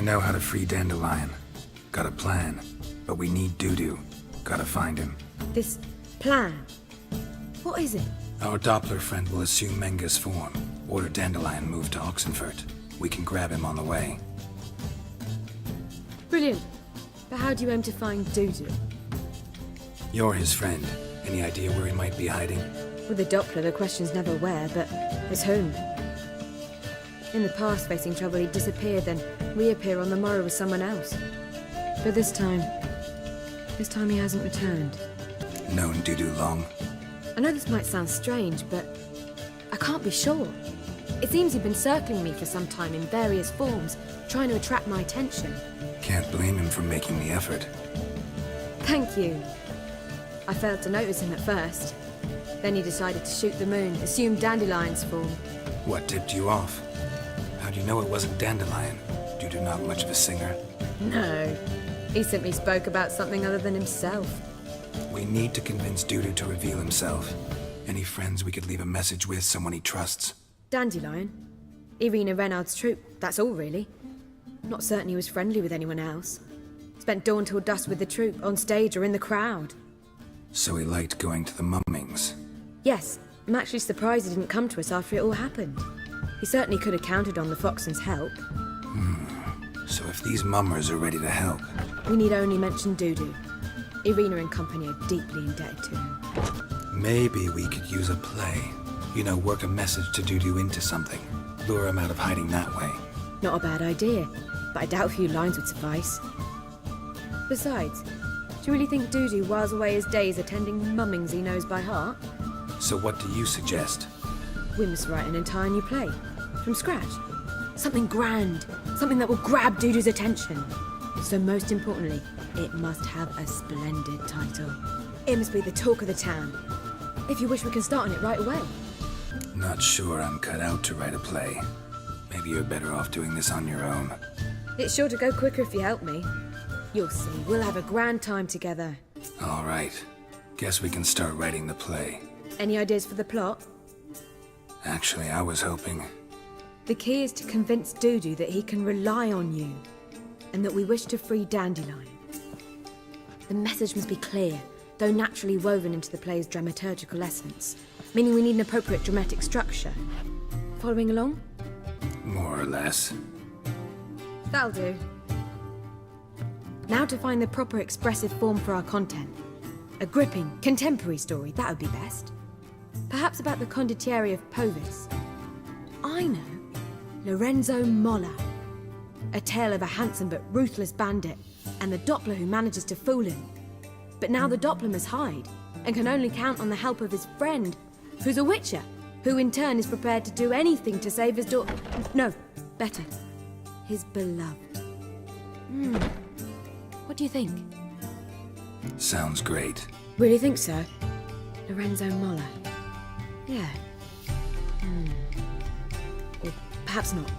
know how to free Dandelion. Got a plan. But we need Dudu. Gotta find him. This plan? What is it? Our Doppler friend will assume Menga's form. Order Dandelion moved to Oxenfurt. We can grab him on the way. Brilliant. But how do you aim to find Dudu? You're his friend. Any idea where he might be hiding? With the Doppler, the question's never where, but it's whom. In the past, facing trouble, he'd disappear, then reappear on the morrow with someone else. But this time he hasn't returned. Known Dudu long? I know this might sound strange, but I can't be sure. It seems he'd been circling me for some time in various forms, trying to attract my attention. Can't blame him for making the effort. Thank you. I failed to notice him at first. Then he decided to shoot the moon, assume Dandelion's form. What tipped you off? How do you know it wasn't Dandelion? Dudu not much of a singer? No. He simply spoke about something other than himself. We need to convince Dudu to reveal himself. Any friends we could leave a message with, someone he trusts? Dandelion? Irina Renard's troupe, that's all really. Not certain he was friendly with anyone else. Spent dawn till dusk with the troupe, on stage or in the crowd. So he liked going to the mummings? Yes, I'm actually surprised he didn't come to us after it all happened. He certainly could have counted on the Foxen's help. So if these mummers are ready to help... We need only mention Dudu. Irina and company are deeply indebted to him. Maybe we could use a play. You know, work a message to Dudu into something. Lure him out of hiding that way. Not a bad idea, but I doubt a few lines would suffice. Besides, do you really think Dudu whiles away his days attending mummings he knows by heart? So what do you suggest? We must write an entire new play. From scratch. Something grand. Something that will grab Dudu's attention. So most importantly, it must have a splendid title. It must be the talk of the town. If you wish, we can start on it right away. Not sure I'm cut out to write a play. Maybe you're better off doing this on your own. It's sure to go quicker if you help me. You'll see, we'll have a grand time together. All right. Guess we can start writing the play. Any ideas for the plot? Actually, I was hoping... The key is to convince Dudu that he can rely on you, and that we wish to free Dandelion. The message must be clear, though naturally woven into the play's dramaturgical essence, meaning we need an appropriate dramatic structure. Following along? More or less. That'll do. Now to find the proper expressive form for our content. A gripping, contemporary story, that would be best. Perhaps about the condottieri of Povis. I know. Lorenzo Molla. A tale of a handsome but ruthless bandit, and the Doppler who manages to fool him. But now the Doppler must hide, and can only count on the help of his friend, who's a witcher, who in turn is prepared to do anything to save his daughter. No, better. His beloved. What do you think? Sounds great. Really think so? Lorenzo Molla. Yeah. Or perhaps not.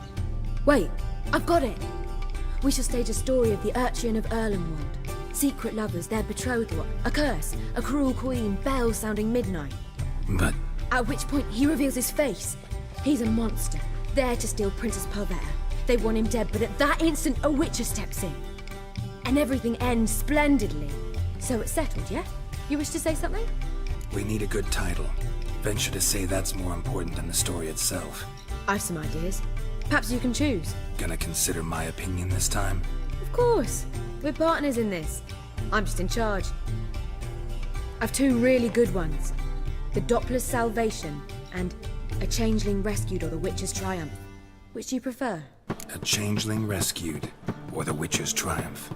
Wait, I've got it! We shall stage a story of the urchin of Erlenwald. Secret lovers, their betrothal, a curse, a cruel queen, bells sounding midnight. But... At which point he reveals his face. He's a monster, there to steal Princess Pavetta. They want him dead, but at that instant a witcher steps in. And everything ends splendidly. So it's settled, yeah? You wish to say something? we need a good title. Venture to say that's more important than the story itself. I've some ideas. Perhaps you can choose. Gonna consider my opinion this time? Of course. We're partners in this. I'm just in charge. I've two really good ones. The Doppler's Salvation and A Changeling Rescued or The Witcher's Triumph. Which do you prefer? A Changeling Rescued or The Witcher's Triumph.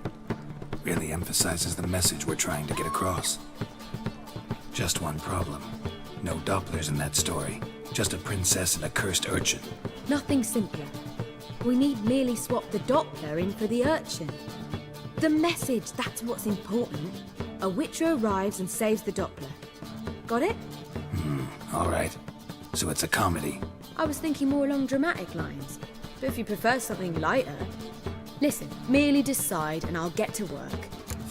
Really emphasizes the message we're trying to get across. Just one problem. No Dopplers in that story. Just a princess and a cursed urchin. Nothing simpler. We need merely swap the Doppler in for the urchin. The message, that's what's important. A witcher arrives and saves the Doppler. Got it? All right. So it's a comedy. I was thinking more along dramatic lines. But if you prefer something lighter... Listen, merely decide and I'll get to work.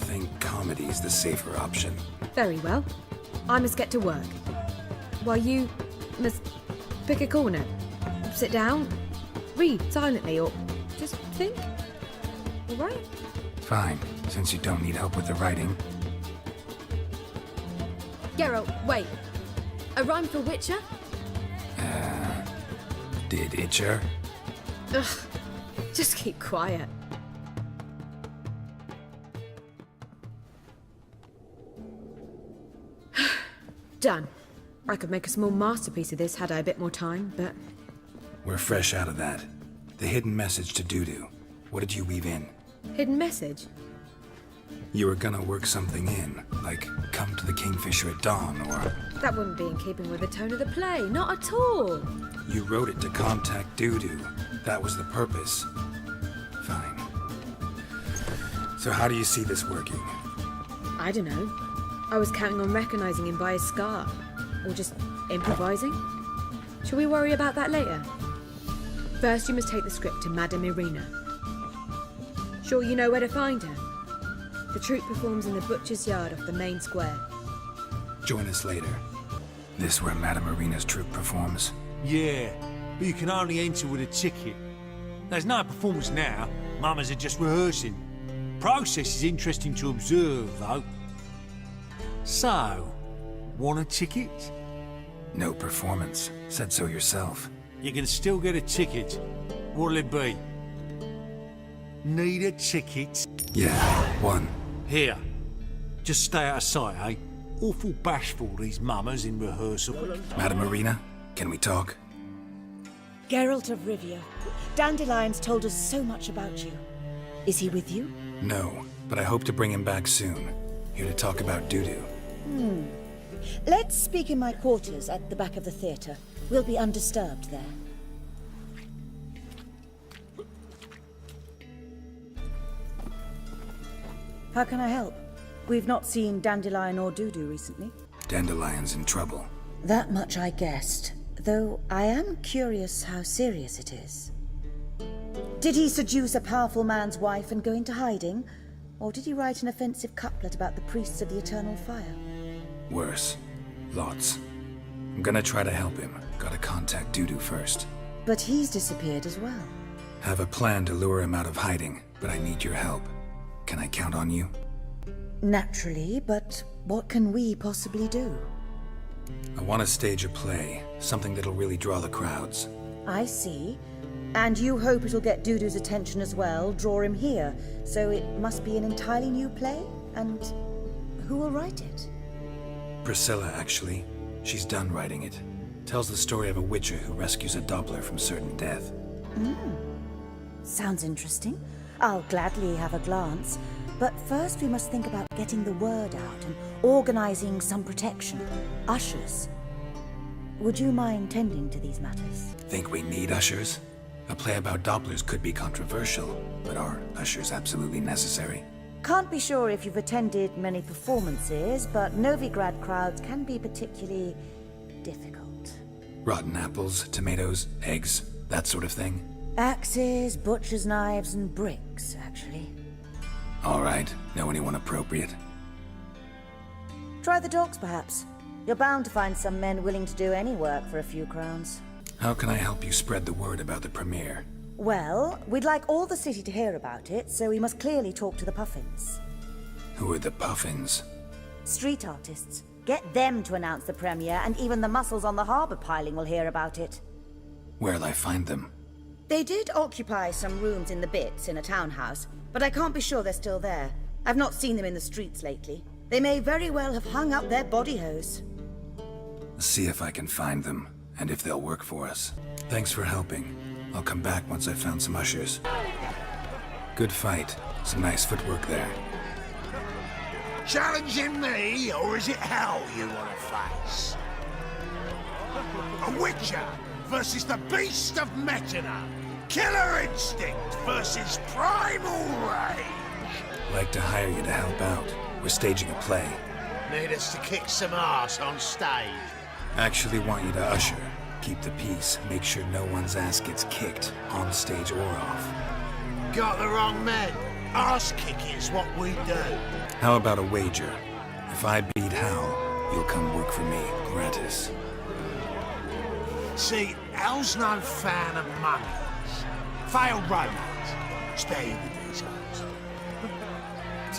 Think comedy's the safer option. Very well. I must get to work. While you must pick a corner. Sit down, read silently, or just think. all right? Fine, since you don't need help with the writing. Geralt, wait. A rhyme for Witcher? Did Itcher? Ugh, just keep quiet. Done. I could make a small masterpiece of this had I a bit more time, but... We're fresh out of that. The hidden message to Dudu. What did you weave in? Hidden message? You were gonna work something in, like come to the Kingfisher at dawn, or... That wouldn't be in keeping with the tone of the play, not at all. You wrote it to contact Dudu. That was the purpose. Fine. So how do you see this working? I don't know. I was counting on recognizing him by his scar. Or just improvising. Shall we worry about that later? First, you must take the script to Madame Irina. Sure you know where to find her? The troupe performs in the butcher's yard off the main square. Join us later. This where Madame Irina's troupe performs? Yeah, but you can only enter with a ticket. There's no performance now. Mamas are just rehearsing. Process is interesting to observe, though. So, want a ticket? No performance. Said so yourself. You can still get a ticket. What'll it be? Need a ticket? Yeah, one. Here. Just stay out of sight, eh? Awful bashful, these mamas in rehearsal. Madame Irina, can we talk? Geralt of Rivia. Dandelion's told us so much about you. Is he with you? No, but I hope to bring him back soon. Here to talk about Dudu. Let's speak in my quarters at the back of the theatre. We'll be undisturbed there. How can I help? We've not seen Dandelion or Dudu recently. Dandelion's in trouble. That much I guessed, though I am curious how serious it is. Did he seduce a powerful man's wife and go into hiding? Or did he write an offensive couplet about the priests of the eternal fire? Worse. Lots. I'm gonna try to help him. Gotta contact Dudu first. But he's disappeared as well. Have a plan to lure him out of hiding, but I need your help. Can I count on you? Naturally, but what can we possibly do? I want to stage a play, something that'll really draw the crowds. I see. And you hope it'll get Dudu's attention as well, draw him here. So it must be an entirely new play? And who will write it? Priscilla, actually. She's done writing it. Tells the story of a witcher who rescues a Doppler from certain death. Sounds interesting. I'll gladly have a glance. But first we must think about getting the word out and organizing some protection. Ushers. Would you mind tending to these matters? Think we need ushers? A play about Dopplers could be controversial, but are ushers absolutely necessary? Can't be sure if you've attended many performances, but Novigrad crowds can be particularly difficult. Rotten apples, tomatoes, eggs, that sort of thing? Axes, butcher's knives, and bricks, actually. All right. Know anyone appropriate? Try the dogs, perhaps. You're bound to find some men willing to do any work for a few crowns. How can I help you spread the word about the premiere? Well, we'd like all the city to hear about it, so we must clearly talk to the Puffins. Who are the Puffins? Street artists. Get them to announce the premiere, and even the muscles on the harbour piling will hear about it. Where'll I find them? They did occupy some rooms in the Bits in a townhouse, but I can't be sure they're still there. I've not seen them in the streets lately. They may very well have hung up their body hose. See if I can find them, and if they'll work for us. Thanks for helping. I'll come back once I've found some ushers. Good fight. Some nice footwork there. Challenging me, or is it hell you want to face? A Witcher versus the Beast of Metina. Killer instinct versus primal rage. Like to hire you to help out. We're staging a play. Need us to kick some ass on stage. Actually want you to usher. Keep the peace. Make sure no one's ass gets kicked, on stage or off. Got the wrong men. Ass kicking's what we do. How about a wager? If I beat Hal, you'll come work for me, gratis. See, Hal's no fan of mummies. Failed romance. Spare you the details.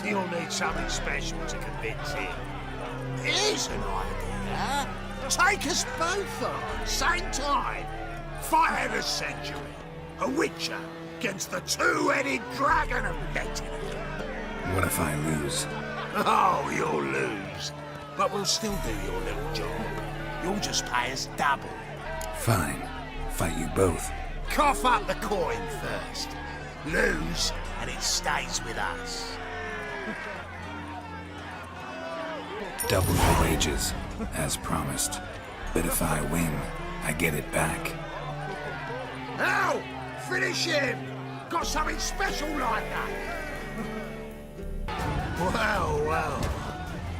He'll need something special to convince him. Here's an idea. Take us both on, same time. Fight of the century. A Witcher against the two-headed dragon of Metternich. What if I lose? Oh, you'll lose. But we'll still do your little job. You'll just pay us double. Fine. Fight you both. Cough up the coin first. Lose, and it stays with us. Double your wages, as promised. But if I win, I get it back. Now, finish him! Got something special like that? Well, well.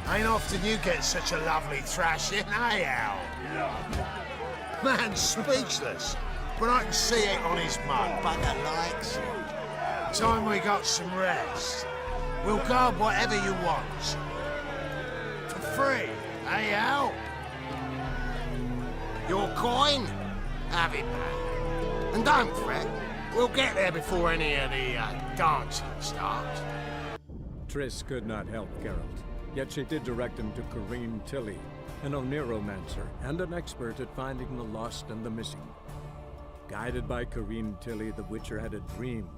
Ain't often you get such a lovely thrashing, eh, Al? Man's speechless, but I can see it on his mug. Bugger likes it. Time we got some rest. We'll guard whatever you want. For free, eh, Al? Your coin? Have it back. And don't fret, we'll get there before any of the dancing starts. Triss could not help Geralt, yet she did direct him to Corrine Tilly, an Oniromancer and an expert at finding the lost and the missing. Guided by Corrine Tilly, the Witcher had a dream.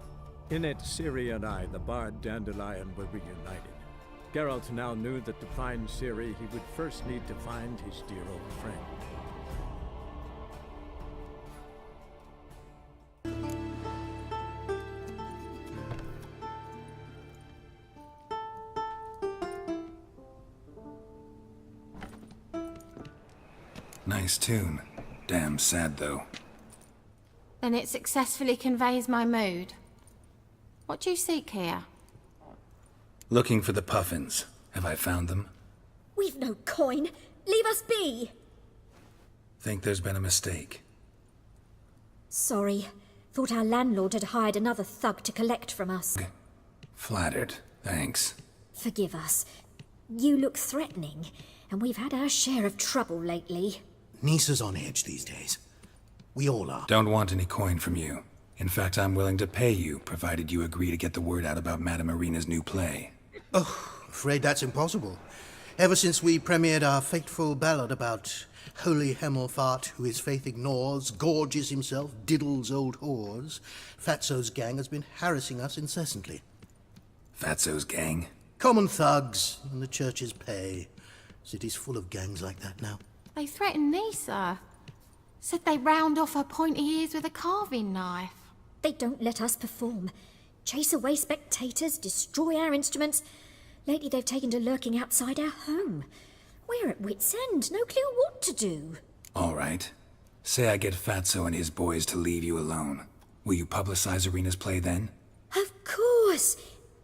In it, Ciri and I, the bard Dandelion, were reunited. Geralt now knew that to find Ciri, he would first need to find his dear old friend. Nice tune. Damn sad, though. Then it successfully conveys my mood. What do you seek here? Looking for the puffins. Have I found them? We've no coin. Leave us be. Think there's been a mistake. Sorry. Thought our landlord had hired another thug to collect from us. Flattered. Thanks. Forgive us. You look threatening, and we've had our share of trouble lately. Nisa's on edge these days. We all are. Don't want any coin from you. In fact, I'm willing to pay you, provided you agree to get the word out about Madame Irina's new play. Oh, afraid that's impossible. Ever since we premiered our fateful ballad about holy Hemelfart, who his faith ignores, gorges himself, diddles old whores, Fatso's gang has been harassing us incessantly. Fatso's gang? Common thugs in the church's pay. City's full of gangs like that now. They threatened Nisa. Said they'd round off her pointy ears with a carving knife. They don't let us perform. Chase away spectators, destroy our instruments. Lately they've taken to lurking outside our home. We're at wit's end, no clue what to do. All right. Say I get Fatso and his boys to leave you alone. Will you publicize Irina's play then? Of course.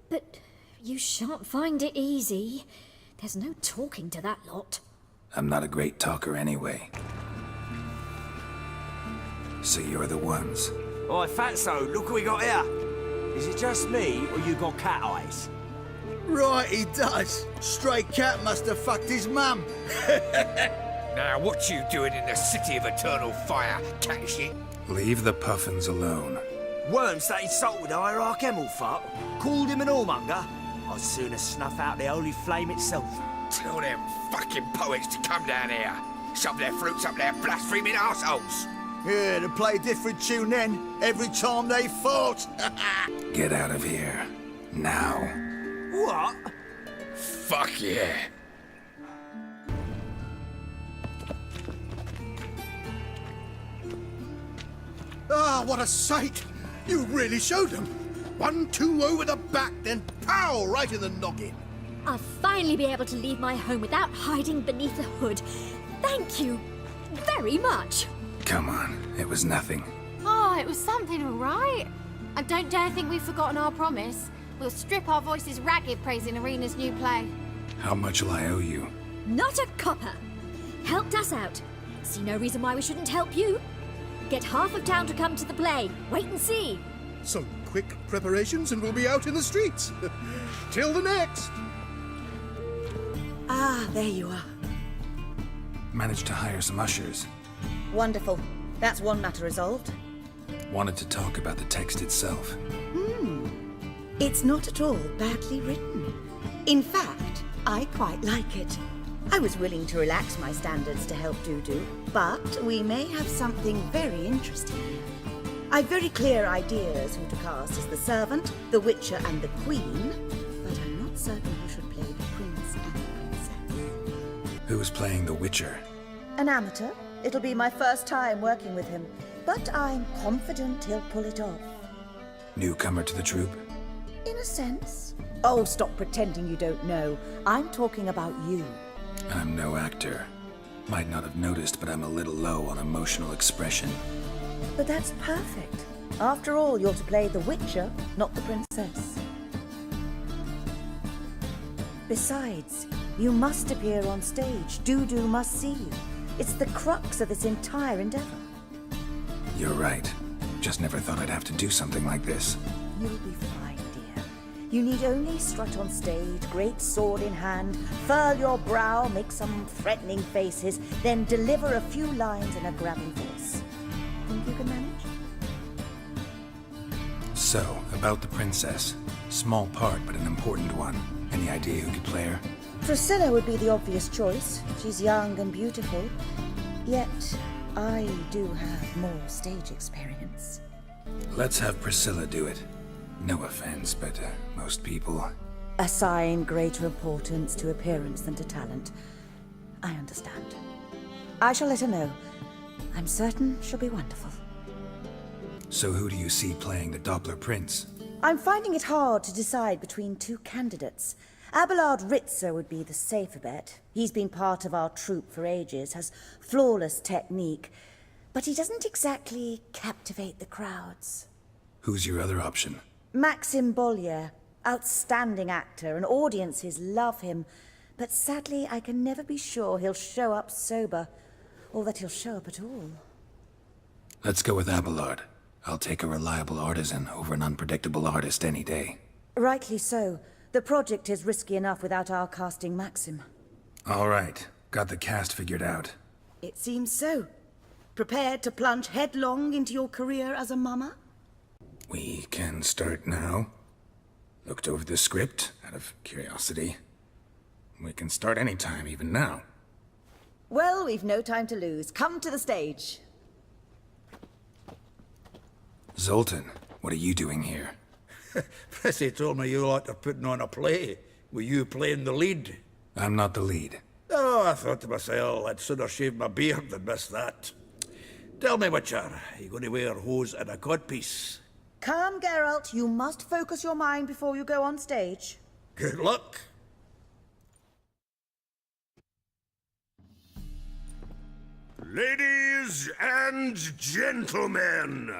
But you shan't find it easy. There's no talking to that lot. I'm not a great talker anyway. So you're the ones. Oi, Fatso, look what we got here. Is it just me, or you got cat eyes? Right, he does. Stray cat must have fucked his mum. Now, what you doing in the city of eternal fire, cat shit? Leave the puffins alone. Worms that insulted hierarch Hemelfart, called him an whoremonger. I'd sooner snuff out the holy flame itself. Tell them fucking poets to come down here. Shove their fruits up their blaspheming arseholes. Yeah, to play a different tune then, every time they fought. Get out of here. Now. What? Fuck yeah. Ah, what a sight! You really showed them. 1-2 over the back, then pow, right in the noggin. I'll finally be able to leave my home without hiding beneath a hood. Thank you very much. Come on, it was nothing. Oh, it was something, all right. And don't dare think we've forgotten our promise. We'll strip our voices ragged praising Irina's new play. How much will I owe you? Not a copper. Helped us out. See no reason why we shouldn't help you. Get half of town to come to the play. Wait and see. Some quick preparations and we'll be out in the streets. Till the next. Ah, there you are. Managed to hire some ushers. Wonderful. That's one matter resolved. Wanted to talk about the text itself. It's not at all badly written. In fact, I quite like it. I was willing to relax my standards to help Dudu, but we may have something very interesting here. I've very clear ideas who to cast as the servant, the witcher and the queen, but I'm not certain who should play the prince and the princess. Who's playing the Witcher? An amateur. It'll be my first time working with him, but I'm confident he'll pull it off. Newcomer to the troupe? In a sense. Oh, stop pretending you don't know. I'm talking about you. I'm no actor. Might not have noticed, but I'm a little low on emotional expression. But that's perfect. After all, you're to play the Witcher, not the princess. Besides, you must appear on stage. Dudu must see you. It's the crux of this entire endeavor. You're right. Just never thought I'd have to do something like this. You'll be fine, dear. You need only strut on stage, great sword in hand, furl your brow, make some threatening faces, then deliver a few lines in a gravelly voice. Think you can manage? So, about the princess. Small part, but an important one. Any idea who could play her? Priscilla would be the obvious choice. She's young and beautiful. Yet, I do have more stage experience. Let's have Priscilla do it. No offense, but most people... Assign greater importance to appearance than to talent. I understand. I shall let her know. I'm certain she'll be wonderful. So who do you see playing the Doppler Prince? I'm finding it hard to decide between two candidates. Abelard Ritzer would be the safer bet. He's been part of our troupe for ages, has flawless technique, but he doesn't exactly captivate the crowds. Who's your other option? Maxim Bollier, outstanding actor, and audiences love him, but sadly I can never be sure he'll show up sober, or that he'll show up at all. Let's go with Abelard. I'll take a reliable artisan over an unpredictable artist any day. Rightly so. The project is risky enough without our casting Maxim. All right. Got the cast figured out. It seems so. Prepared to plunge headlong into your career as a mama? We can start now. Looked over the script, out of curiosity. We can start anytime, even now. Well, we've no time to lose. Come to the stage. Zoltan, what are you doing here? Prissy told me you like to putting on a play. Were you playing the lead? I'm not the lead. Oh, I thought to myself, I'd sooner shave my beard than miss that. Tell me, Witcher, are you going to wear hose and a codpiece? Calm, Geralt. You must focus your mind before you go on stage. Good luck. Ladies and gentlemen,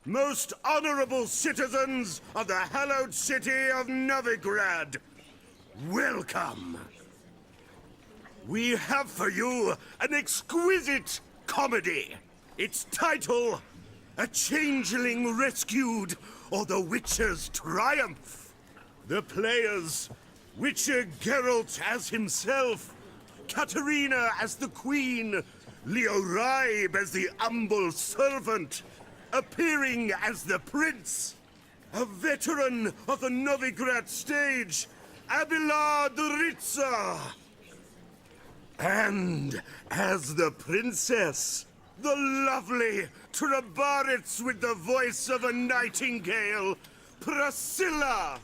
most honorable citizens of the hallowed city of Novigrad, welcome. We have for you an exquisite comedy. Its title, A Changeling Rescued, or The Witcher's Triumph. The players, Witcher Geralt as himself, Katerina as the Queen, Leo Raib as the humble servant, appearing as the Prince, a veteran of the Novigrad stage, Abelard Ritzer. And as the Princess, the lovely Trabaritz with the voice of a nightingale, Priscilla.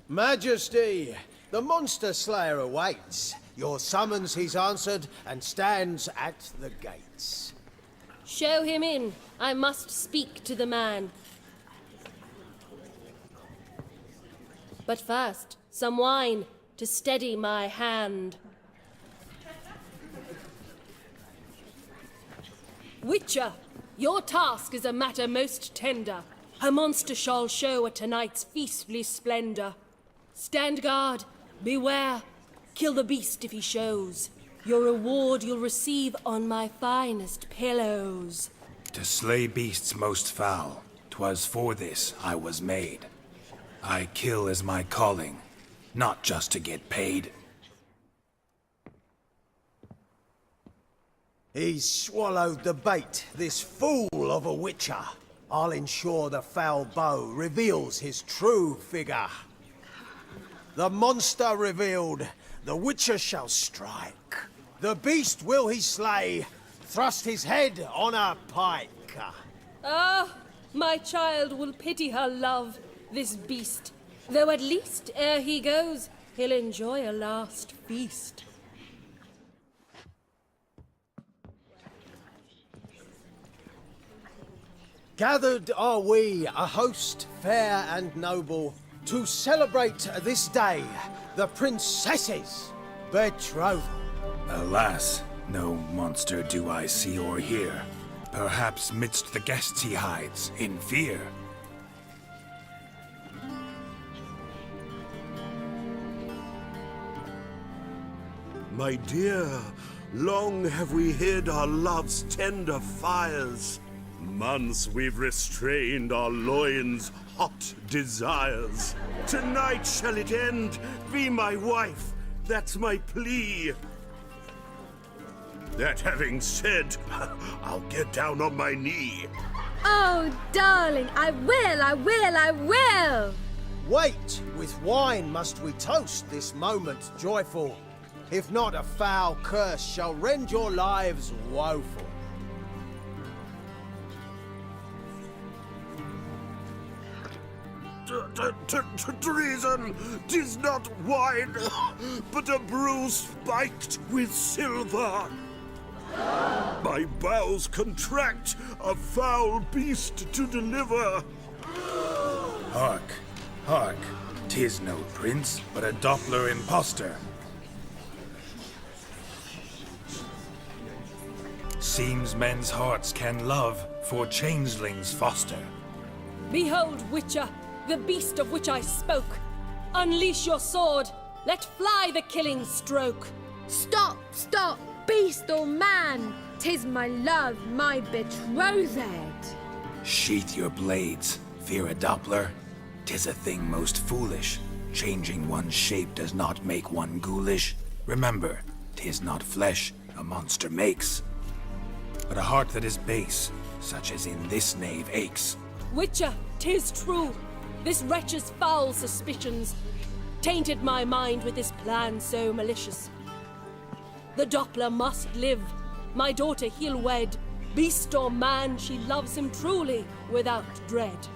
Majesty, the monster slayer awaits. Your summons he's answered and stands at the gates. Show him in. I must speak to the man. But first, some wine to steady my hand. Witcher, your task is a matter most tender. A monster shall show at tonight's feastly splendor. Stand guard, beware, kill the beast if he shows. Your reward you'll receive on my finest pillows. To slay beasts most foul, 'twas for this I was made. I kill as my calling, not just to get paid. He's swallowed the bait, this fool of a witcher. I'll ensure the foul bow reveals his true figure. The monster revealed, the witcher shall strike. The beast will he slay, thrust his head on a pike. Ah, my child will pity her love, this beast. Though at least, ere he goes, he'll enjoy a last feast. Gathered are we, a host fair and noble, to celebrate this day, the princess's betrothal. Alas, no monster do I see or hear. Perhaps midst the guests he hides, in fear. My dear, long have we hid our love's tender fires. Months we've restrained our loins' hot desires. Tonight shall it end, be my wife, that's my plea. That having said, I'll get down on my knee. Oh, darling, I will! Wait, with wine must we toast this moment joyful. If not, a foul curse shall rend your lives woeful. Treason! 'Tis not wine, but a brew spiked with silver. My bowels contract, a foul beast to deliver. Hark, hark, 'tis no prince, but a Doppler impostor. Seems men's hearts can love, for changelings foster. Behold, Witcher, the beast of which I spoke. Unleash your sword. Let fly the killing stroke. Stop, stop, beast or man! 'Tis my love, my betrothed. Sheath your blades, fear a Doppler. 'Tis a thing most foolish. Changing one's shape does not make one ghoulish. Remember, 'tis not flesh a monster makes, but a heart that is base, such as in this knave aches. Witcher, 'tis true. This wretch's foul suspicions tainted my mind with this plan so malicious. The Doppler must live. My daughter he'll wed. Beast or man, she loves him truly, without dread.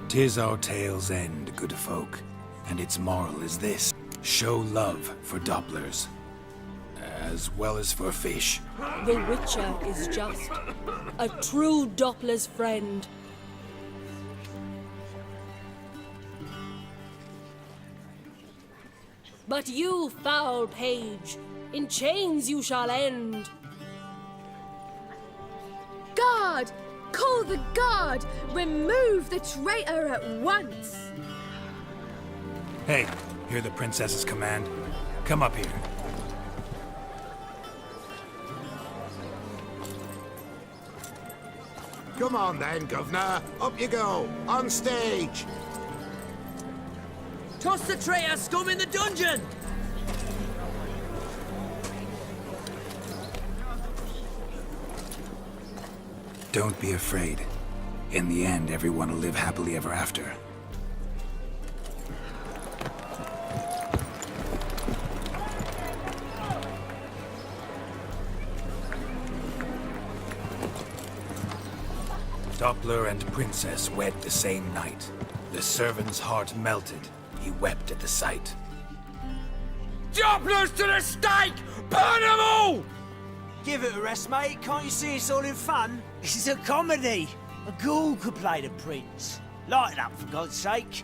'Tis our tale's end, good folk, and its moral is this. Show love for Dopplers, as well as for fish. The Witcher is just a true Doppler's friend. But you, foul page, in chains you shall end. Guard! Call the guard! Remove the traitor at once! Hey, hear the princess's command? Come up here. Come on then, Governor. Up you go. On stage. Toss the traitor scum in the dungeon! Don't be afraid. In the end, everyone will live happily ever after. Doppler and princess wed the same night. The servant's heart melted. He wept at the sight. Dopplers to the stake! Burn them all! Give it a rest, mate. Can't you see it's all in fun? This is a comedy. A ghoul could play the prince. Lighten up, for God's sake.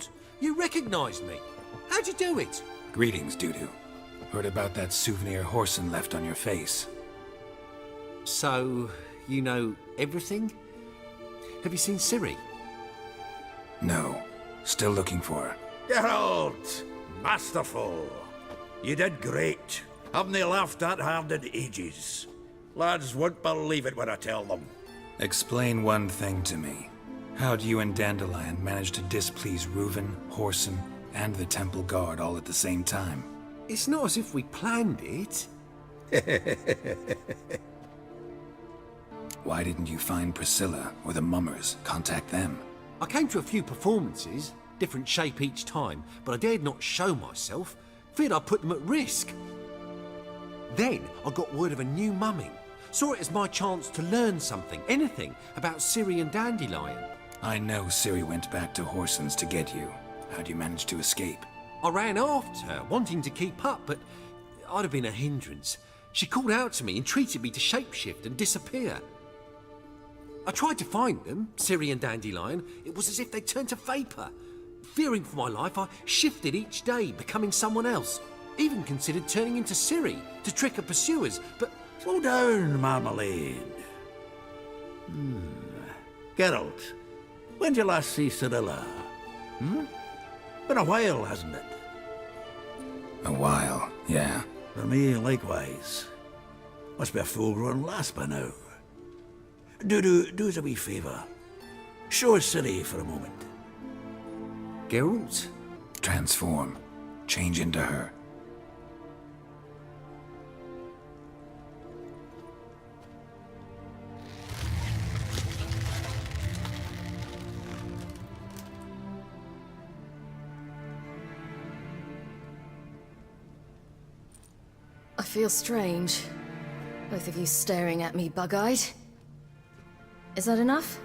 Geralt, you recognised me. How'd you do it? Greetings, Dudu. Heard about that souvenir Horson left on your face. So, you know everything? Have you seen Ciri? No. Still looking for her. Geralt! Masterful! You did great. Haven't they laughed that hard in ages? Lads won't believe it when I tell them. Explain one thing to me. How do you and Dandelion manage to displease Reuven, Horson, and the Temple Guard all at the same time? It's not as if we planned it. Why didn't you find Priscilla or the Mummers? Contact them. I came to a few performances, different shape each time, but I dared not show myself. Feared I'd put them at risk. Then I got word of a new mumming. Saw it as my chance to learn something, anything, about Ciri and Dandelion. I know Ciri went back to Horson's to get you. How'd you manage to escape? I ran after her, wanting to keep up, but I'd have been a hindrance. She called out to me, entreated me to shapeshift and disappear. I tried to find them, Ciri and Dandelion. It was as if they turned to vapour. Fearing for my life, I shifted each day, becoming someone else. Even considered turning into Ciri to trick her pursuers, but... Slow down, Marmalade. Geralt, when did you last see Cyrilla? Been a while, hasn't it? A while, yeah. For me, likewise. Must be a full-grown lass by now. Do us a wee favour. Show us Ciri for a moment. Geralt? Transform. Change into her. I feel strange. Both of you staring at me bug-eyed. Is that enough?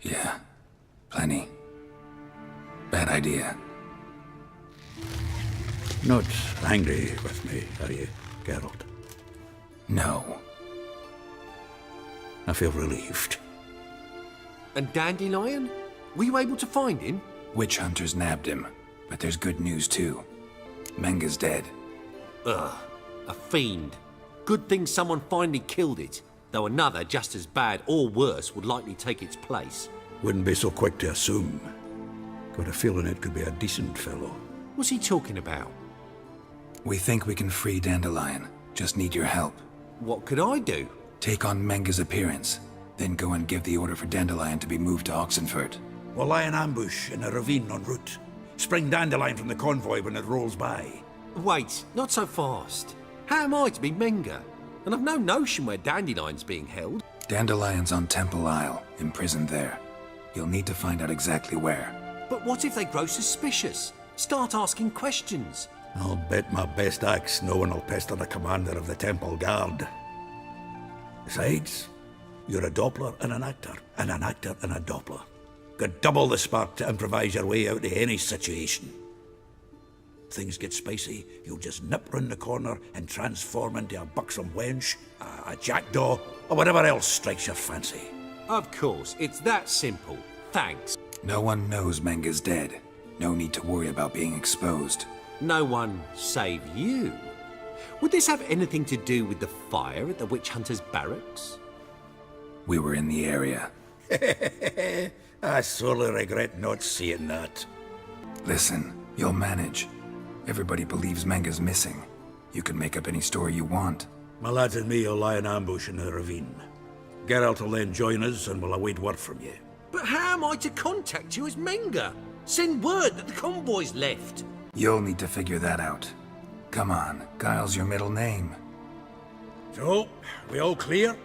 Yeah. Plenty. Bad idea. Not angry with me, are you, Geralt? No. I feel relieved. And Dandelion? Were you able to find him? Witch hunters nabbed him, but there's good news too. Menga's dead. Ugh, a fiend. Good thing someone finally killed it, though another just as bad or worse would likely take its place. Wouldn't be so quick to assume. Got a feeling it could be a decent fellow. What's he talking about? We think we can free Dandelion. Just need your help. What could I do? Take on Menga's appearance, then go and give the order for Dandelion to be moved to Oxenfurt. We'll lie in ambush in a ravine en route. Spring Dandelion from the convoy when it rolls by. Wait, not so fast. How am I to be Menga? And I've no notion where Dandelion's being held. Dandelion's on Temple Isle, imprisoned there. You'll need to find out exactly where. But what if they grow suspicious? Start asking questions? I'll bet my best axe no one will pester the commander of the Temple Guard. Besides, you're a Doppler and an actor and a Doppler. Got double the spark to improvise your way out of any situation. Things get spicy, you'll just nip round the corner and transform into a buxom wench, a jackdaw, or whatever else strikes your fancy. Of course, it's that simple. Thanks. No one knows Menga's dead. No need to worry about being exposed. No one save you. Would this have anything to do with the fire at the witch hunter's barracks? We were in the area. I sorely regret not seeing that. Listen, you'll manage. Everybody believes Menga's missing. You can make up any story you want. My lads and me will lie in ambush in the ravine. Geralt will then join us and we'll await word from you. But how am I to contact you as Menga? Send word that the convoy's left. You'll need to figure that out. Come on, Guile's your middle name. So, we all clear?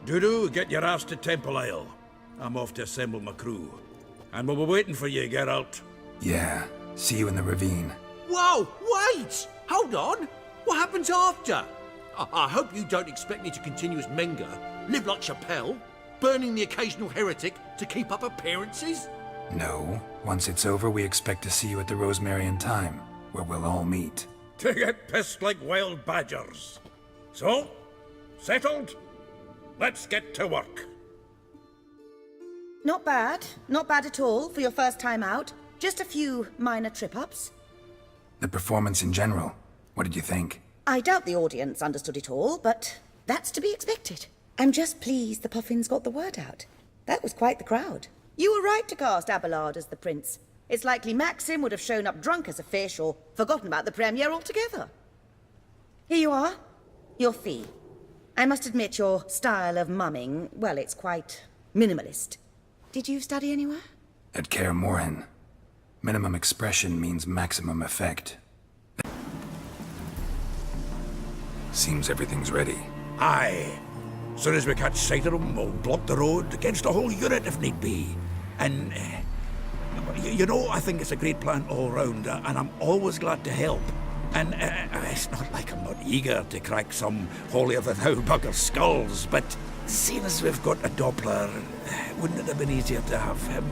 Dudu, get your ass to Temple Isle. I'm off to assemble my crew. And we'll be waiting for you, Geralt. Yeah, see you in the ravine. Whoa, wait! Hold on! What happens after? I hope you don't expect me to continue as Menga, live like Chappelle, burning the occasional heretic to keep up appearances? No. Once it's over, we expect to see you at the Rosemarian Time, where we'll all meet. To get pissed like wild badgers. So, settled? Let's get to work. Not bad. Not bad at all for your first time out. Just a few minor trip-ups. The performance in general, what did you think? I doubt the audience understood it all, but that's to be expected. I'm just pleased the Puffins got the word out. That was quite the crowd. You were right to cast Abelard as the prince. It's likely Maxim would have shown up drunk as a fish or forgotten about the premiere altogether. Here you are. Your fee. I must admit your style of mumming, well, it's quite minimalist. Did you study anywhere? At Kaer Morhen, minimum expression means maximum effect. Seems everything's ready. Aye. Soon as we catch sight of them, we'll block the road against a whole unit if need be. And, you know, I think it's a great plan all round, and I'm always glad to help. And it's not like I'm not eager to crack some holier-than-thou bugger's skulls, but seeing as we've got a Doppler, wouldn't it have been easier to have him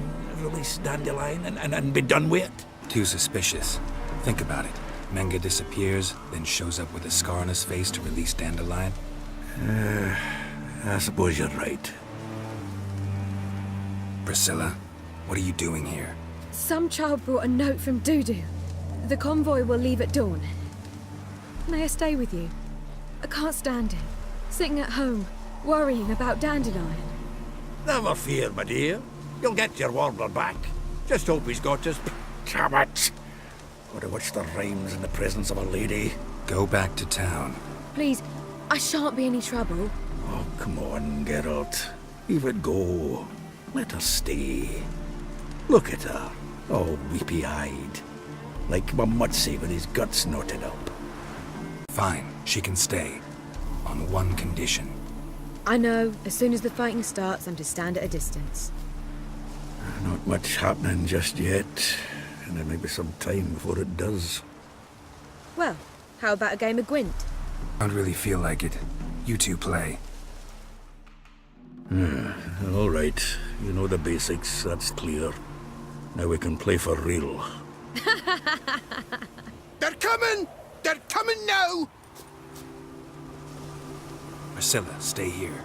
release Dandelion and be done with it? Too suspicious. Think about it. Menga disappears, then shows up with a scar on his face to release Dandelion. I suppose you're right. Priscilla, what are you doing here? Some child brought a note from Dudu. The convoy will leave at dawn. May I stay with you? I can't stand it. Sitting at home, worrying about Dandelion. Never fear, my dear. You'll get your warbler back. Just hope he's got his... Damn it! Gotta watch the rhymes in the presence of a lady. Go back to town. Please, I shan't be any trouble. Oh, come on, Geralt. Leave it go. Let her stay. Look at her, all weepy-eyed. Like my Mutsy with his guts knotted up. Fine, she can stay. On one condition. I know, as soon as the fighting starts, I'm to stand at a distance. Not much happening just yet. And there may be some time before it does. Well, how about a game of Gwent? I don't really feel like it. You two play. All right. You know the basics, that's clear. Now we can play for real. They're coming! They're coming now! Priscilla, stay here.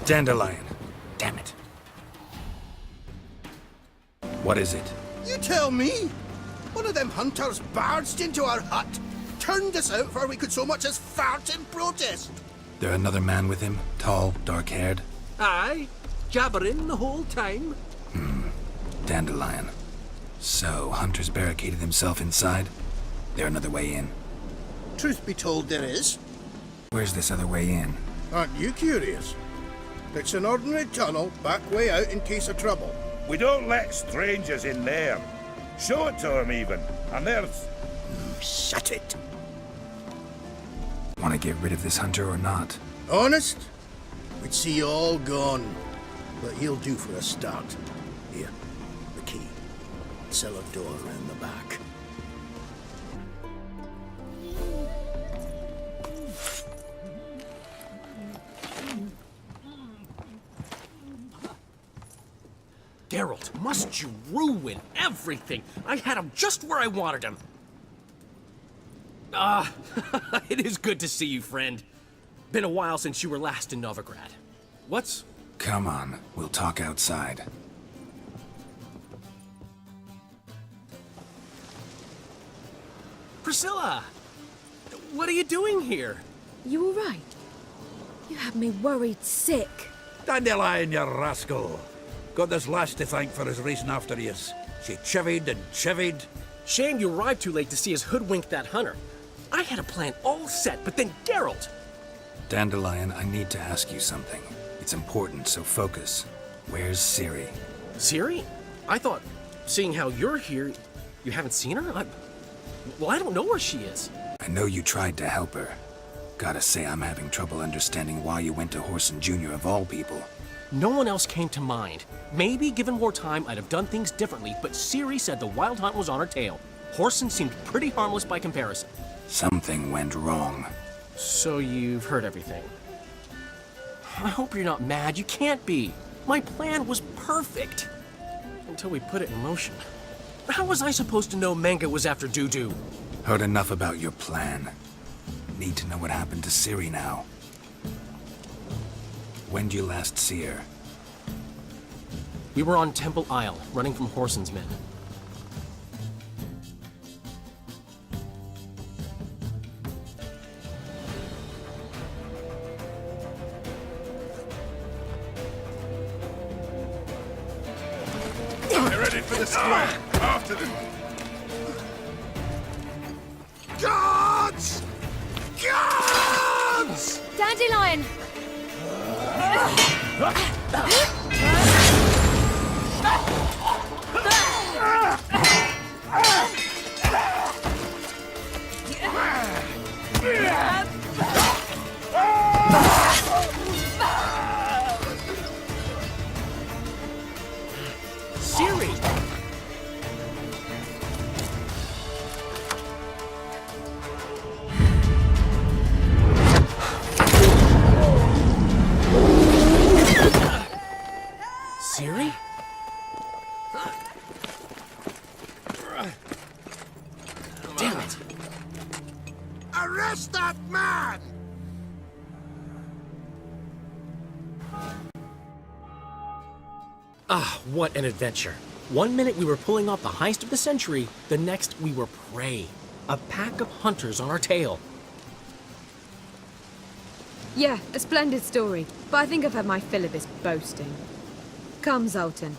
Dandelion. Damn it. What is it? You tell me! One of them hunters barged into our hut, turned us out before we could so much as fart in protest. There another man with him? Tall, dark-haired? Aye, jabbering the whole time. Dandelion. So, Hunter's barricaded himself inside? There another way in? Truth be told, there is. Where's this other way in? Aren't you curious? It's an ordinary tunnel, back way out in case of trouble. We don't let strangers in there. Show it to them even. And there's... Shut it. Want to get rid of this hunter or not? Honest? We'd see you all gone. But he'll do for a start. Here, the key. Cellar door around the back. Geralt, must you ruin everything? I had him just where I wanted him. It is good to see you, friend. Been a while since you were last in Novigrad. What's... Come on, we'll talk outside. Priscilla! What are you doing here? You all right? You had me worried sick. Dandelion, you rascal. Got this lass to thank for his racing after yous. She chivied and chivied. Shame you arrived too late to see us hoodwink that hunter. I had a plan all set, but then Geralt! Dandelion, I need to ask you something. It's important, so focus. Where's Ciri? Ciri? I thought, seeing how you're here, you haven't seen her? Well, I don't know where she is. I know you tried to help her. Gotta say, I'm having trouble understanding why you went to Whoreson Jr. of all people. No one else came to mind. Maybe, given more time, I'd have done things differently, but Ciri said the Wild Hunt was on her tail. Whoreson seemed pretty harmless by comparison. Something went wrong. So you've heard everything. I hope you're not mad. You can't be. My plan was perfect. Until we put it in motion. How was I supposed to know Manga was after Dudu? Heard enough about your plan. Need to know what happened to Ciri now. When'd you last see her? We were on Temple Isle, running from Whoreson's men. They're ready for the square. After them. Guards! Guards! Dandelion! Ciri! Ciri? Damn it! Arrest that man! Ah, what an adventure. One minute we were pulling off the heist of the century, the next we were prey. A pack of hunters on our tail. Yeah, a splendid story, but I think I've had my fill of this boasting. Come, Zoltan.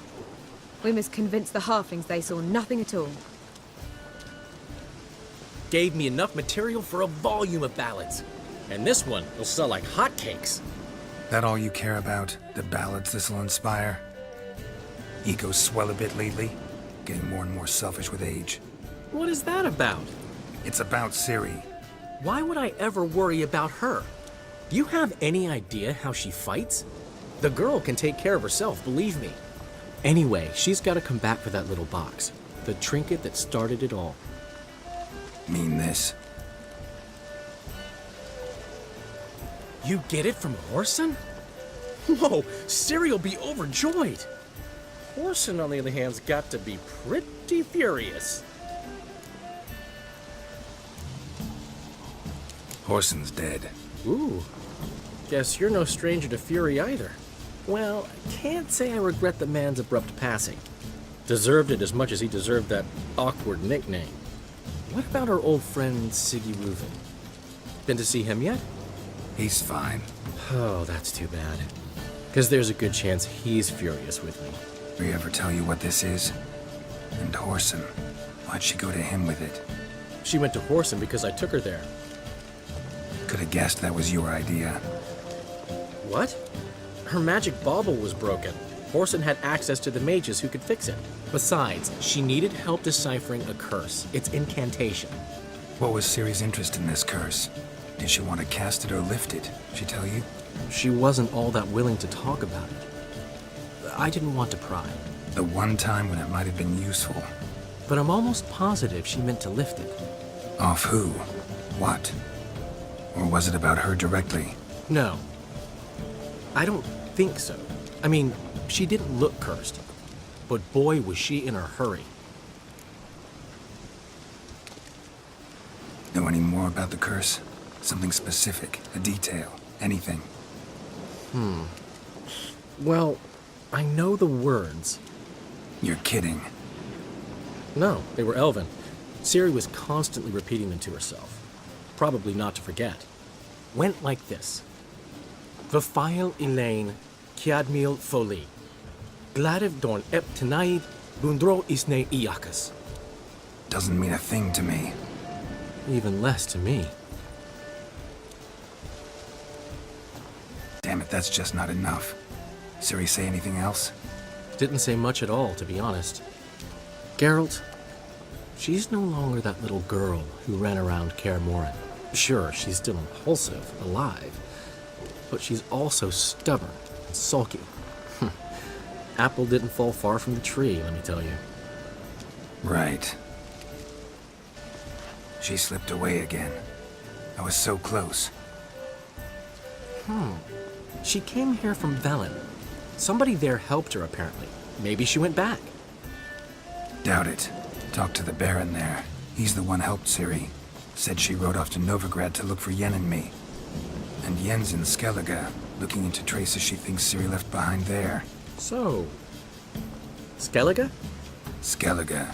We must convince the halflings they saw nothing at all. Gave me enough material for a volume of ballads. And this one will sell like hotcakes. That all you care about? The ballads this'll inspire? Ego swell a bit lately? Getting more and more selfish with age. What is that about? It's about Ciri. Why would I ever worry about her? Do you have any idea how she fights? The girl can take care of herself, believe me. Anyway, she's got to come back for that little box. The trinket that started it all. Mean this? You get it from Whoreson? Whoa, Ciri will be overjoyed. Whoreson, on the other hand, has got to be pretty furious. Whoreson's dead. Ooh, guess you're no stranger to fury either. Well, I can't say I regret the man's abrupt passing. Deserved it as much as he deserved that awkward nickname. What about our old friend Siggy Reuven? Been to see him yet? He's fine. Oh, that's too bad. Because there's a good chance he's furious with me. Did we ever tell you what this is? And Whoreson. Why'd she go to him with it? She went to Whoreson because I took her there. Could have guessed that was your idea. What? Her magic bauble was broken. Whoreson had access to the mages who could fix it. Besides, she needed help deciphering a curse. It's incantation. What was Ciri's interest in this curse? Did she want to cast it or lift it? She tell you? She wasn't all that willing to talk about it. I didn't want to pry. The one time when it might have been useful. But I'm almost positive she meant to lift it. Off who? What? Or was it about her directly? No. I don't think so. I mean, she didn't look cursed. But boy, was she in a hurry. Know any more about the curse? Something specific, a detail, anything? Well, I know the words. You're kidding. No, they were Elven. Ciri was constantly repeating them to herself. Probably not to forget. Went like this. Vafile Elaine Kiadmil Folie. Gladev don ep tanaid bundro isne iakas. Doesn't mean a thing to me. Even less to me. Damn it, that's just not enough. Ciri say anything else? Didn't say much at all, to be honest. Geralt, she's no longer that little girl who ran around Kaer Morhen. Sure, she's still impulsive, alive, but she's also stubborn and sulky. Apple didn't fall far from the tree, let me tell you. Right. She slipped away again. I was so close. She came here from Velen. Somebody there helped her, apparently. Maybe she went back. Doubt it. Talked to the Baron there. He's the one helped Ciri. Said she rode off to Novigrad to look for Yen and me. And Yen's in Skellige, looking into traces she thinks Ciri left behind there. So, Skellige? Skellige.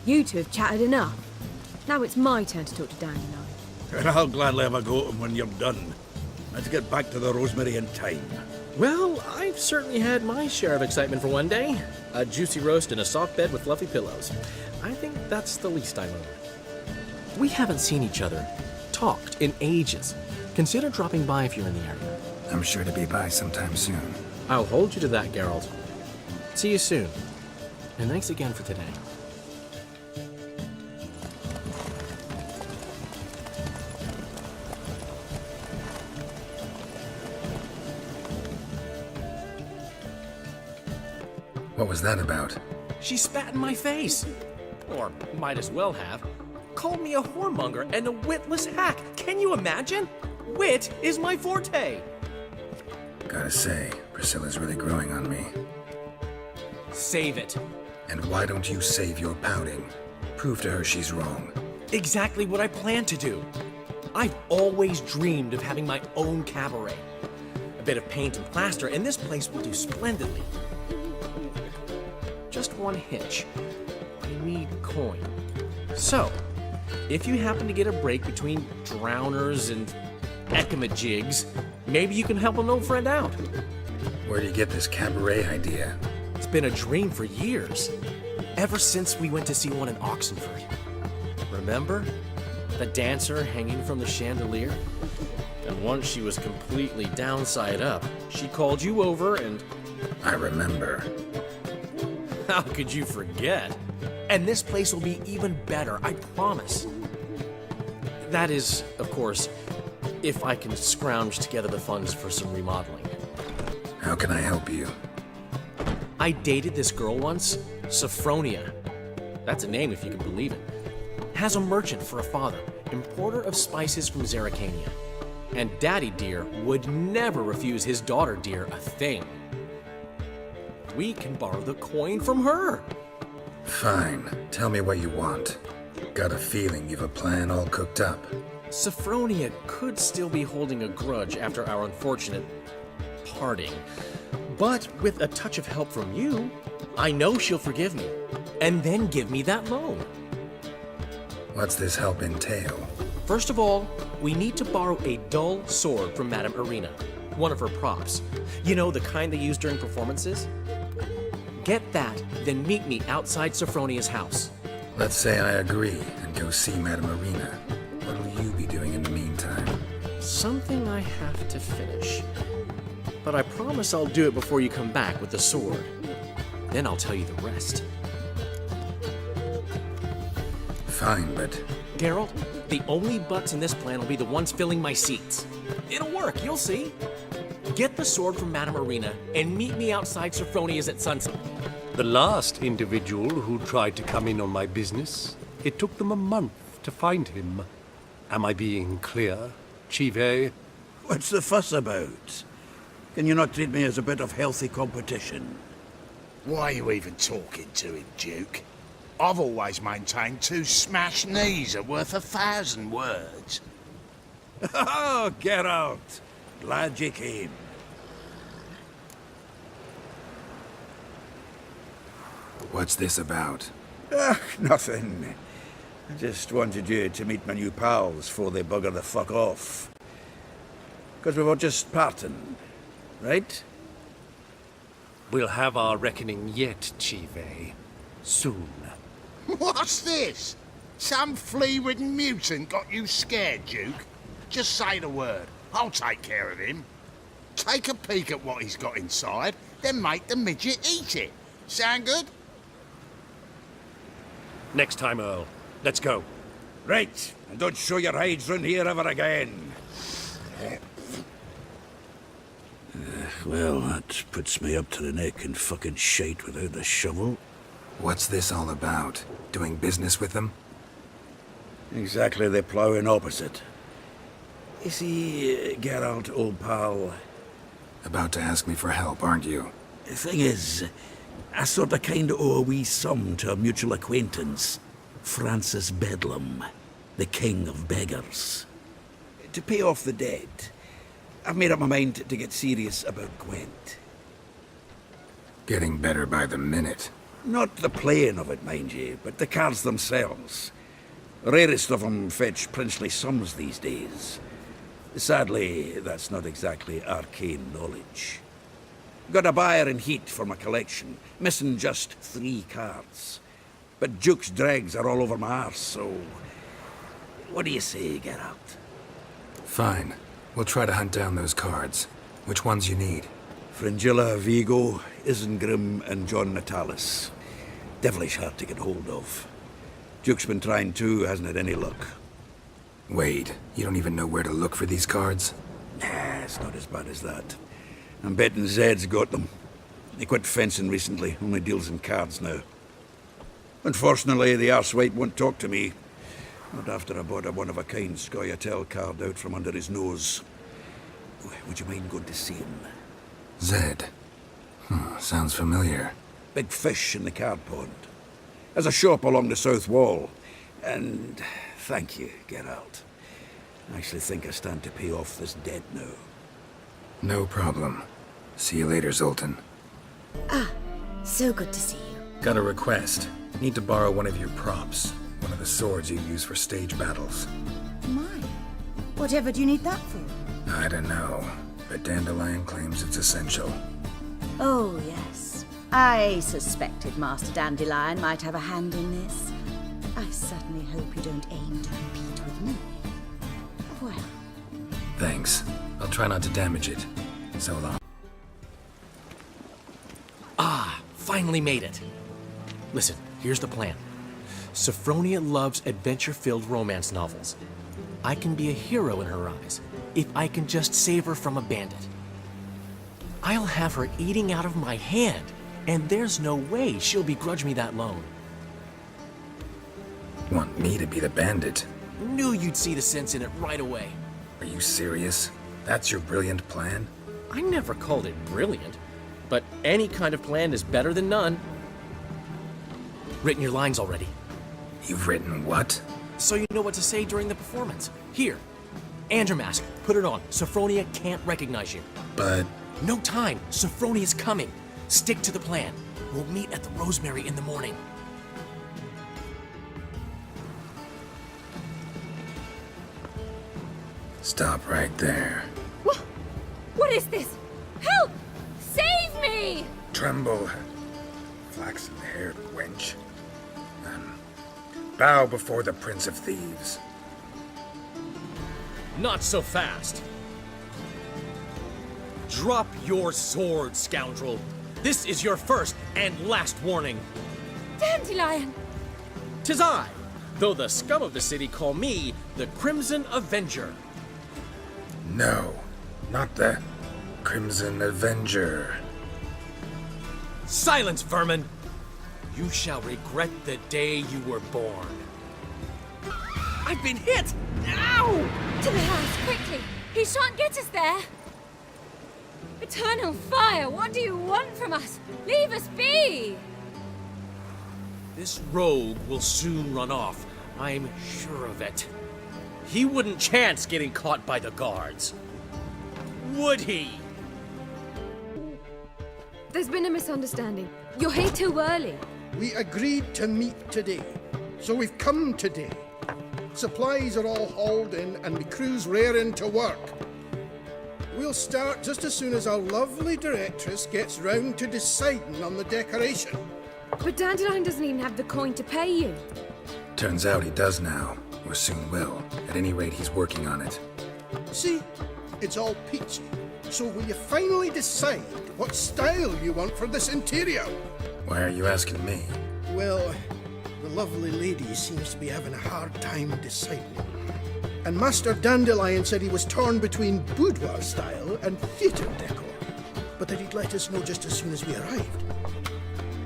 You two have chatted enough. Now it's my turn to talk to Dandelion. And I'll gladly have a go at him when you're done. Let's get back to the Rosemary in time. Well, I've certainly had my share of excitement for one day. A juicy roast in a soft bed with fluffy pillows. I think that's the least I owe. We haven't seen each other, talked in ages. Consider dropping by if you're in the area. I'm sure to be by sometime soon. I'll hold you to that, Geralt. See you soon. And thanks again for today. What was that about? She spat in my face. Or might as well have. Called me a whoremonger and a witless hack. Can you imagine? Wit is my forte. Gotta say, Priscilla's really growing on me. Save it. And why don't you save your pouting? Prove to her she's wrong. Exactly what I plan to do. I've always dreamed of having my own cabaret. A bit of paint and plaster, and this place will do splendidly. Just one hitch. I need coin. So, if you happen to get a break between drowners and ekamajigs, maybe you can help an old friend out. Where do you get this cabaret idea? It's been a dream for years. Ever since we went to see one in Oxenford. Remember? The dancer hanging from the chandelier? And once she was completely downside up, she called you over and... I remember. How could you forget? And this place will be even better, I promise. That is, of course, if I can scrounge together the funds for some remodeling. How can I help you? I dated this girl once, Sophronia. That's a name if you can believe it. Has a merchant for a father, importer of spices from Zerrikania. And Daddy Dear would never refuse his daughter Dear a thing. We can borrow the coin from her. Fine. Tell me what you want. Got a feeling you've a plan all cooked up. Sophronia could still be holding a grudge after our unfortunate parting. But with a touch of help from you, I know she'll forgive me. And then give me that loan. What's this help entail? First of all, we need to borrow a dull sword from Madame Irina. One of her props. You know, the kind they use during performances? Get that, then meet me outside Sophronia's house. Let's say I agree and go see Madame Irina. What will you be doing in the meantime? Something I have to finish. But I promise I'll do it before you come back with the sword. Then I'll tell you the rest. Fine, but... Geralt, the only butts in this plan will be the ones filling my seats. It'll work, you'll see. Get the sword from Madame Irina and meet me outside Sophronia's at sunset. The last individual who tried to come in on my business, it took them a month to find him. Am I being clear, Chive? What's the fuss about? Can you not treat me as a bit of healthy competition? Why are you even talking to him, Duke? I've always maintained 2 smashed knees are worth 1,000 words. Oh, get out! Glad you came. What's this about? Nothing. I just wanted you to meet my new pals before they bugger the fuck off. Because we were just parting, right? We'll have our reckoning yet, Chive. Soon. What's this? Some flea-ridden mutant got you scared, Duke? Just say the word. I'll take care of him. Take a peek at what he's got inside, then make the midget eat it. Sound good? Next time, Earl. Let's go. Right, and don't show your hides round here ever again. Well, that puts me up to the neck in fucking shite without the shovel. What's this all about? Doing business with them? Exactly the ploughing opposite. You see, Geralt, old pal... About to ask me for help, aren't you? The thing is, I sort of kind of owe a wee sum to a mutual acquaintance. Francis Bedlam, the king of beggars. To pay off the debt, I've made up my mind to get serious about Gwent. Getting better by the minute. Not the playing of it, mind you, but the cards themselves. The rarest of them fetch princely sums these days. Sadly, that's not exactly arcane knowledge. Got a buyer in heat for my collection, missing just 3 cards. But Duke's dregs are all over my arse, so... What do you say, Geralt? Fine. We'll try to hunt down those cards. Which ones you need? Fringilla, Vigo, Isengrim, and John Natalis. Devilish hard to get hold of. Duke's been trying too, hasn't had any luck. Wait, you don't even know where to look for these cards? Nah, it's not as bad as that. I'm betting Zed's got them. He quit fencing recently, only deals in cards now. Unfortunately, the arsewipe won't talk to me. Not after I bought a one-of-a-kind Scoia'tael card out from under his nose. Would you mind going to see him? Zed. Sounds familiar. Big fish in the card pond. There's a shop along the south wall. And thank you, Geralt. I actually think I stand to pay off this debt now. No problem. See you later, Zoltan. Ah, so good to see you. Got a request. Need to borrow one of your props. One of the swords you use for stage battles. My. Whatever do you need that for? I don't know, but Dandelion claims it's essential. Oh, yes. I suspected Master Dandelion might have a hand in this. I certainly hope you don't aim to compete with me. Well. Thanks. I'll try not to damage it. So long. Ah, finally made it. Listen, here's the plan. Sophronia loves adventure-filled romance novels. I can be a hero in her eyes if I can just save her from a bandit. I'll have her eating out of my hand, and there's no way she'll begrudge me that loan. Want me to be the bandit? Knew you'd see the sense in it right away. Are you serious? That's your brilliant plan? I never called it brilliant, but any kind of plan is better than none. Written your lines already. You've written what? So you know what to say during the performance. Here, and your mask. Put it on. Sophronia can't recognize you. But... No time. Sophronia's coming. Stick to the plan. We'll meet at the Rosemary in the morning. Stop right there. What is this? Help! Save me! Tremble, flaxen-haired wench. Bow before the Prince of Thieves. Not so fast. Drop your sword, scoundrel. This is your first and last warning. Dandelion! 'Tis I, though the scum of the city call me the Crimson Avenger. No, not the Crimson Avenger. Silence, vermin! You shall regret the day you were born. I've been hit! Ow! To the house, quickly! He shan't get us there! Eternal fire, what do you want from us? Leave us be! This rogue will soon run off. I'm sure of it. He wouldn't chance getting caught by the guards. Would he? There's been a misunderstanding. You're here too early. We agreed to meet today, so we've come today. Supplies are all hauled in and the crew's raring to work. We'll start just as soon as our lovely directress gets round to deciding on the decoration. But Dandelion doesn't even have the coin to pay you. Turns out he does now, or soon will. At any rate, he's working on it. See? It's all peachy. So will you finally decide what style you want for this interior? Why are you asking me? Well, the lovely lady seems to be having a hard time deciding. And Master Dandelion said he was torn between boudoir style and theatre decor, but that he'd let us know just as soon as we arrived.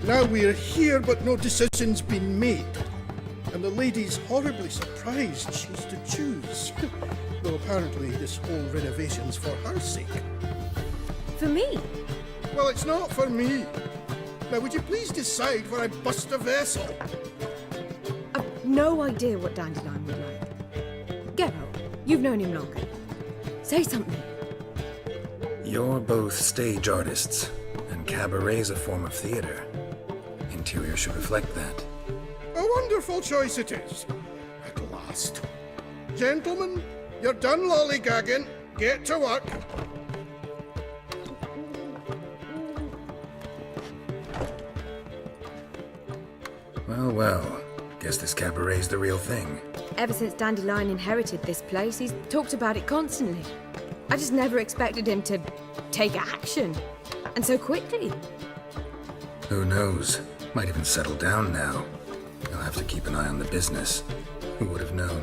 Now we're here, but no decision's been made. And the lady's horribly surprised she's to choose. Though apparently this whole renovation's for her sake. For me? Well, it's not for me. Now, would you please decide where I bust a vessel? I've no idea what Dandelion would like. Geralt, you've known him longer. Say something. You're both stage artists, and cabaret's a form of theater. Interior should reflect that. A wonderful choice it is. At last. Gentlemen, you're done lollygagging. Get to work. Well, well. Guess this cabaret's the real thing. Ever since Dandelion inherited this place, he's talked about it constantly. I just never expected him to take action. And so quickly. Who knows? Might even settle down now. I'll have to keep an eye on the business. Who would have known?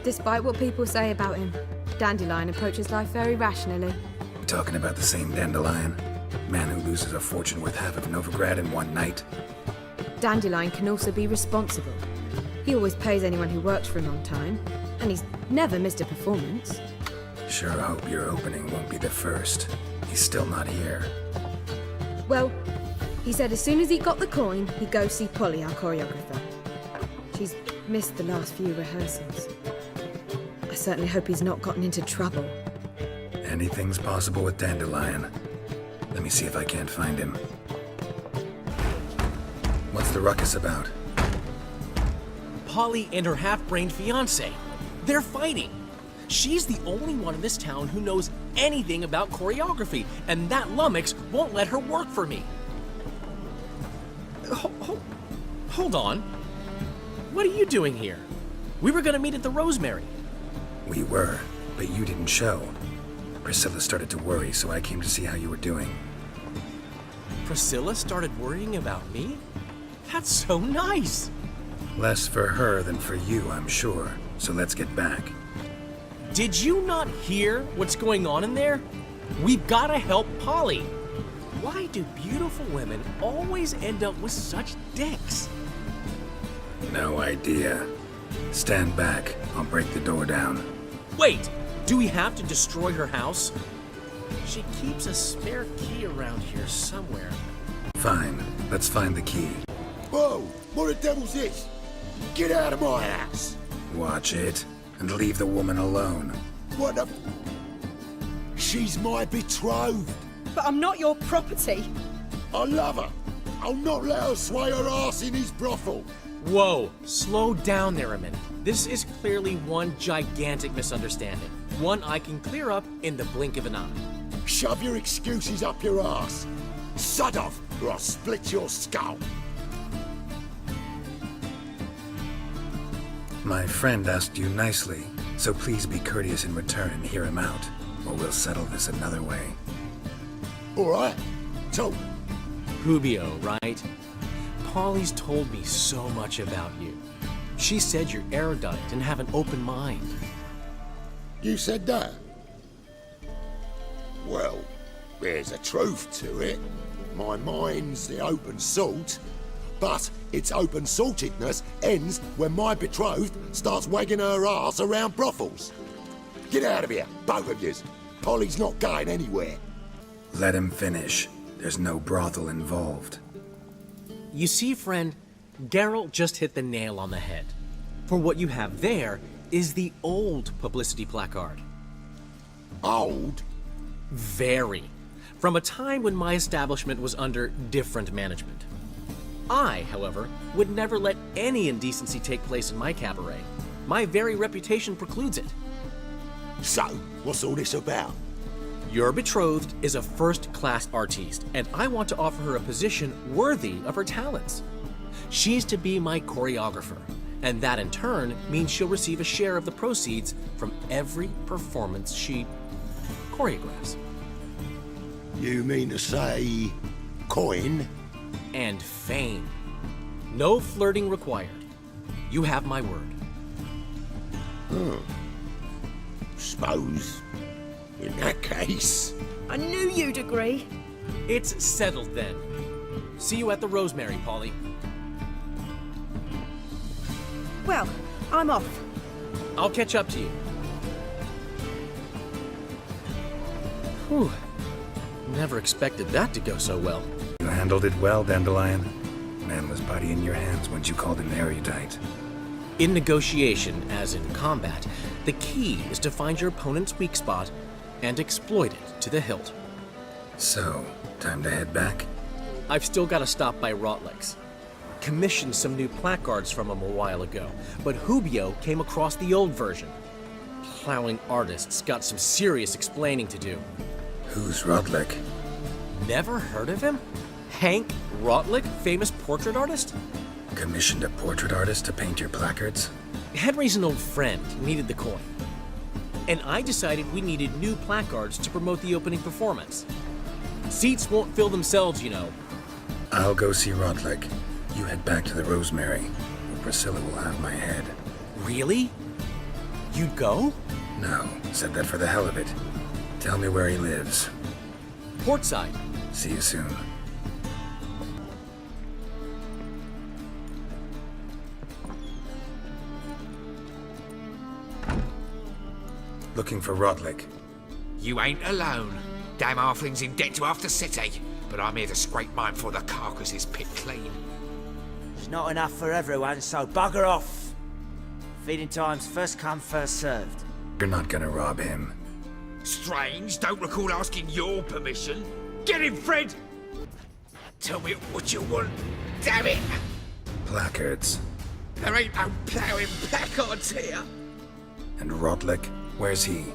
Despite what people say about him, Dandelion approaches life very rationally. You talking about the same Dandelion? Man who loses a fortune worth half of Novigrad in one night? Dandelion can also be responsible. He always pays anyone who works for him on time, and he's never missed a performance. Sure hope your opening won't be the first. He's still not here. Well, he said as soon as he got the coin, he'd go see Polly, our choreographer. She's missed the last few rehearsals. I certainly hope he's not gotten into trouble. Anything's possible with Dandelion. Let me see if I can't find him. What's the ruckus about? Polly and her half-brained fiancé. They're fighting. She's the only one in this town who knows anything about choreography, and that lummox won't let her work for me. Hold on. What are you doing here? We were gonna meet at the Rosemary. We were, but you didn't show. Priscilla started to worry, so I came to see how you were doing. Priscilla started worrying about me? That's so nice! Less for her than for you, I'm sure. So let's get back. Did you not hear what's going on in there? We've gotta help Polly. Why do beautiful women always end up with such dicks? No idea. Stand back. I'll break the door down. Wait! Do we have to destroy her house? She keeps a spare key around here somewhere. Fine. Let's find the key. Whoa! What the devil's this? Get out of my house! Watch it, and leave the woman alone. What the... She's my betrothed. But I'm not your property. I love her. I'll not let her sway her ass in his brothel. Whoa, slow down there a minute. This is clearly one gigantic misunderstanding. One I can clear up in the blink of an eye. Shove your excuses up your ass. Sod off, or I'll split your skull. My friend asked you nicely, so please be courteous in return and hear him out, or we'll settle this another way. All right. So, Rubio, right? Polly's told me so much about you. She said you're erudite and have an open mind. You said that? Well, there's a truth to it. My mind's the open salt. But its open saltedness ends when my betrothed starts wagging her ass around brothels. Get out of here, both of yous. Polly's not going anywhere. Let him finish. There's no brothel involved. You see, friend, Geralt just hit the nail on the head. For what you have there is the old publicity placard. Old? Very. From a time when my establishment was under different management. I, however, would never let any indecency take place in my cabaret. My very reputation precludes it. So, what's all this about? Your betrothed is a first-class artiste, and I want to offer her a position worthy of her talents. She's to be my choreographer, and that in turn means she'll receive a share of the proceeds from every performance she choreographs. You mean to say... coin? And fame. No flirting required. You have my word. Suppose... in that case... I knew you'd agree. It's settled then. See you at the Rosemary, Polly. Well, I'm off. I'll catch up to you. Whew. Never expected that to go so well. You handled it well, Dandelion. Man was body in your hands once you called him erudite. In negotiation, as in combat, the key is to find your opponent's weak spot and exploit it to the hilt. So, time to head back? I've still got to stop by Rotlick's. Commissioned some new placards from him a while ago, but Hubio came across the old version. Plowing artists got some serious explaining to do. Who's Rotlick? Never heard of him? Hank Rotlick, famous portrait artist? Commissioned a portrait artist to paint your placards? Henry's an old friend, needed the coin. And I decided we needed new placards to promote the opening performance. Seats won't fill themselves, you know. I'll go see Rotlick. You head back to the Rosemary, where Priscilla will have my head. Really? You'd go? No, said that for the hell of it. Tell me where he lives. Portside. See you soon. Looking for Rotlick. You ain't alone. Damn halfling's in debt to half the city, but I'm here to scrape mine before the carcass is picked clean. There's not enough for everyone, so bugger off. Feeding time's first come, first served. You're not gonna rob him. Strange, don't recall asking your permission. Get him, Fred! Tell me what you want, damn it! Placards. There ain't no ploughing placards here. And Rotlick, where's he?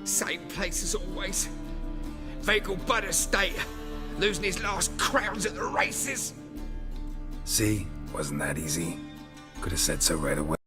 Same place as always. Vehicle Bud Estate. Losing his last crowns at the races. See? Wasn't that easy? Could have said so right away.